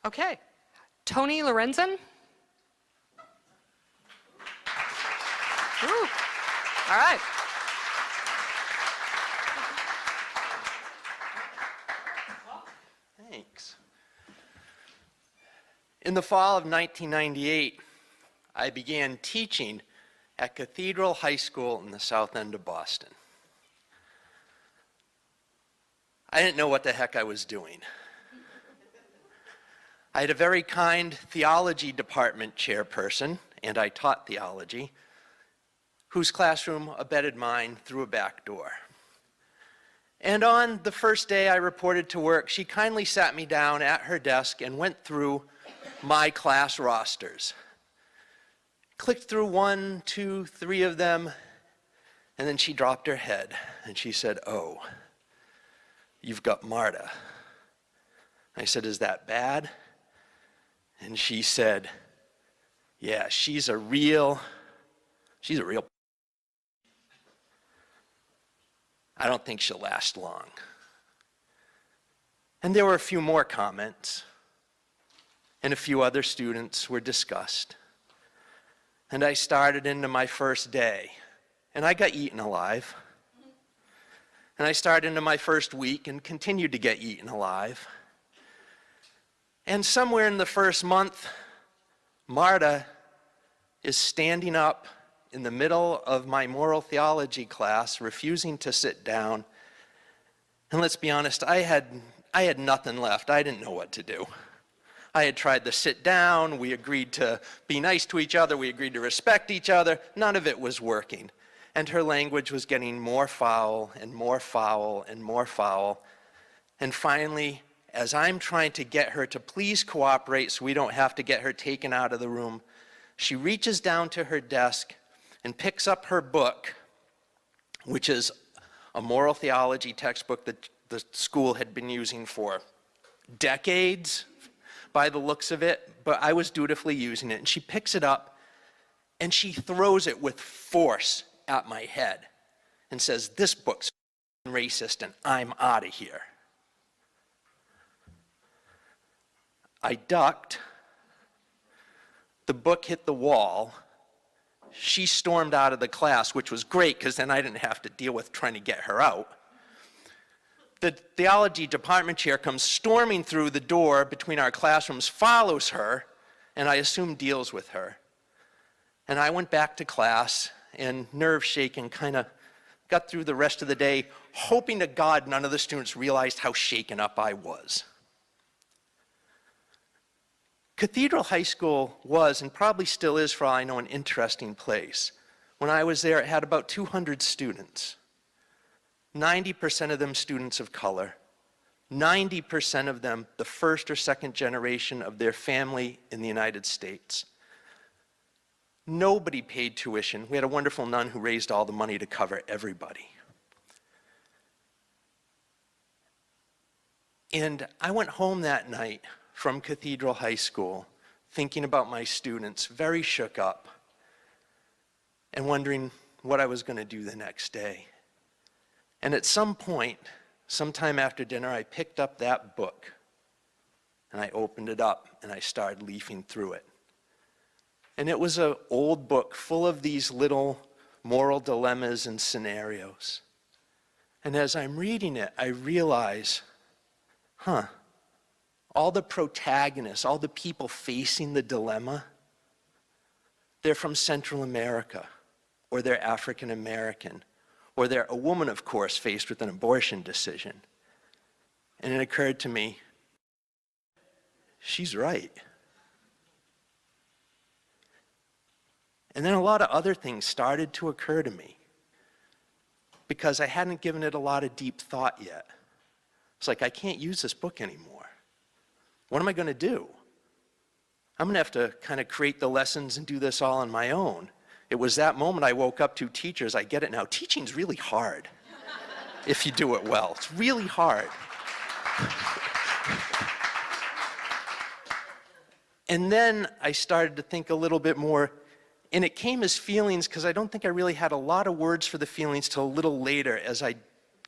Okay. Tony Lorenzen. Ooh. All right. Thanks. In the fall of 1998, I began teaching at Cathedral High School in the South End of Boston. I didn't know what the heck I was doing. I had a very kind theology department chairperson, and I taught theology, whose classroom abetted mine through a back door. And on the first day I reported to work, she kindly sat me down at her desk and went through my class rosters. Clicked through 1, 2, 3 of them, and then she dropped her head and she said, "Oh, you've got MARTA." I said, "Is that bad?" And she said, "Yeah, she's a real. I don't think she'll last long." And there were a few more comments, and a few other students were discussed. And I started into my first day, and I got eaten alive. And I started into my first week and continued to get eaten alive. And somewhere in the first month, MARTA is standing up in the middle of my moral theology class, refusing to sit down. And let's be honest, I had nothing left. I didn't know what to do. I had tried to sit down, we agreed to be nice to each other, we agreed to respect each other. None of it was working. And her language was getting more foul and more foul and more foul. And finally, as I'm trying to get her to please cooperate so we don't have to get her taken out of the room, she reaches down to her desk and picks up her book, which is a moral theology textbook that the school had been using for decades, by the looks of it, but I was dutifully using it. And she picks it up and she throws it with force at my head and says, "This book's racist and I'm out of here." I ducked. The book hit the wall. She stormed out of the class, which was great because then I didn't have to deal with trying to get her out. The theology department chair comes storming through the door between our classrooms, follows her, and I assume deals with her. And I went back to class and nerve shaken, kind of got through the rest of the day, hoping to God none of the students realized how shaken up I was. Cathedral High School was, and probably still is for all I know, an interesting place. When I was there, it had about 200 students. 90% of them students of color. 90% of them the first or second generation of their family in the United States. Nobody paid tuition. We had a wonderful nun who raised all the money to cover everybody. And I went home that night from Cathedral High School thinking about my students, very shook up, and wondering what I was going to do the next day. And at some point, sometime after dinner, I picked up that book and I opened it up and I started leafing through it. And it was an old book full of these little moral dilemmas and scenarios. And as I'm reading it, I realize, all the protagonists, all the people facing the dilemma, they're from Central America, or they're African American, or they're a woman, of course, faced with an abortion decision. And it occurred to me, she's right. And then a lot of other things started to occur to me because I hadn't given it a lot of deep thought yet. It's like, I can't use this book anymore. What am I going to do? I'm going to have to kind of create the lessons and do this all on my own. It was that moment I woke up to teachers. I get it now. Teaching's really hard if you do it well. It's really hard. And then I started to think a little bit more, and it came as feelings because I don't think I really had a lot of words for the feelings till a little later as I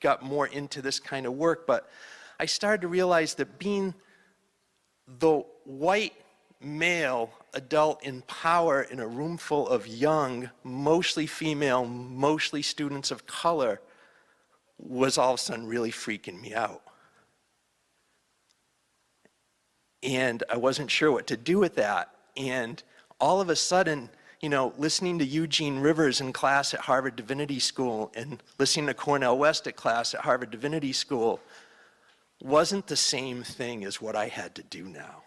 got more into this kind of work. But I started to realize that being the white male adult in power in a room full of young, mostly female, mostly students of color was all of a sudden really freaking me out. And I wasn't sure what to do with that. And all of a sudden, you know, listening to Eugene Rivers in class at Harvard Divinity School and listening to Cornell West at class at Harvard Divinity School wasn't the same thing as what I had to do now.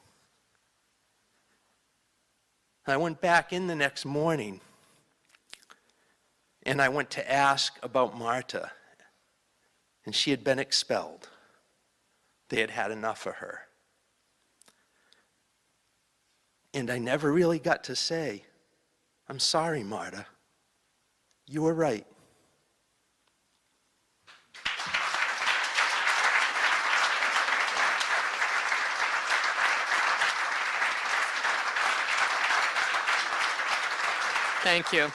I went back in the next morning and I went to ask about MARTA, and she had been expelled. They had had enough of her. And I never really got to say, I'm sorry, MARTA. You were right. Thank you.